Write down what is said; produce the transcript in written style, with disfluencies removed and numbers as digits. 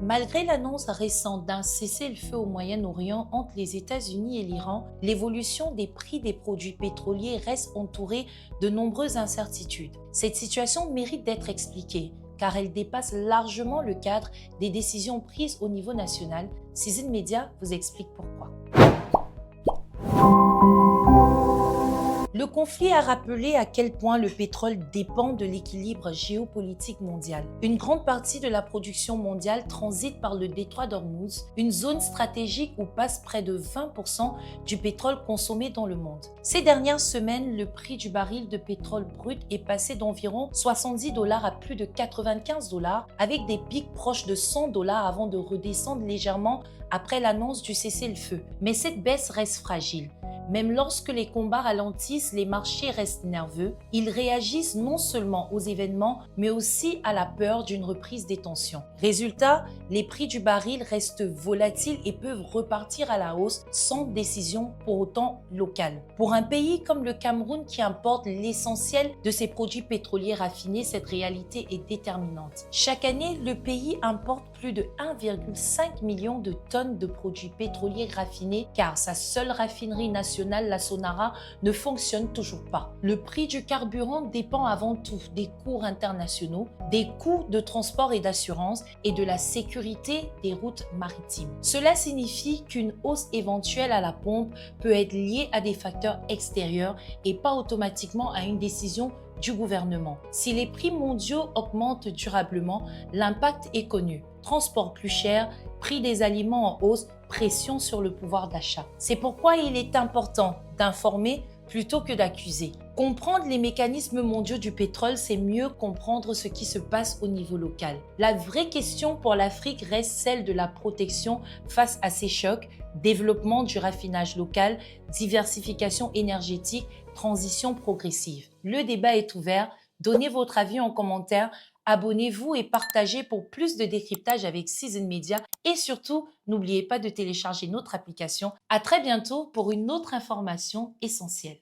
Malgré l'annonce récente d'un cessez-le-feu au Moyen-Orient entre les États-Unis et l'Iran, l'évolution des prix des produits pétroliers reste entourée de nombreuses incertitudes. Cette situation mérite d'être expliquée car elle dépasse largement le cadre des décisions prises au niveau national. Cizine Media vous explique pourquoi. Le conflit a rappelé à quel point le pétrole dépend de l'équilibre géopolitique mondial. Une grande partie de la production mondiale transite par le détroit d'Ormuz, une zone stratégique où passe près de 20% du pétrole consommé dans le monde. Ces dernières semaines, le prix du baril de pétrole brut est passé d'environ 70 $ à plus de 95 $, avec des pics proches de 100 $ avant de redescendre légèrement après l'annonce du cessez-le-feu. Mais cette baisse reste fragile. Même lorsque les combats ralentissent, les marchés restent nerveux. Ils réagissent non seulement aux événements, mais aussi à la peur d'une reprise des tensions. Résultat, les prix du baril restent volatiles et peuvent repartir à la hausse sans décision pour autant locale. Pour un pays comme le Cameroun qui importe l'essentiel de ses produits pétroliers raffinés, cette réalité est déterminante. Chaque année, le pays importe plus de 1,5 million de tonnes de produits pétroliers raffinés car sa seule raffinerie nationale, la Sonara, ne fonctionne toujours pas. Le prix du carburant dépend avant tout des cours internationaux, des coûts de transport et d'assurance et de la sécurité des routes maritimes. Cela signifie qu'une hausse éventuelle à la pompe peut être liée à des facteurs extérieurs et pas automatiquement à une décision du gouvernement. Si les prix mondiaux augmentent durablement, l'impact est connu. Transport plus cher, prix des aliments en hausse, pression sur le pouvoir d'achat. C'est pourquoi il est important d'informer plutôt que d'accuser. Comprendre les mécanismes mondiaux du pétrole, c'est mieux comprendre ce qui se passe au niveau local. La vraie question pour l'Afrique reste celle de la protection face à ces chocs, développement du raffinage local, diversification énergétique, transition progressive. Le débat est ouvert. Donnez votre avis en commentaire. Abonnez-vous et partagez pour plus de décryptage avec Cizine Media. Et surtout, n'oubliez pas de télécharger notre application. À très bientôt pour une autre information essentielle.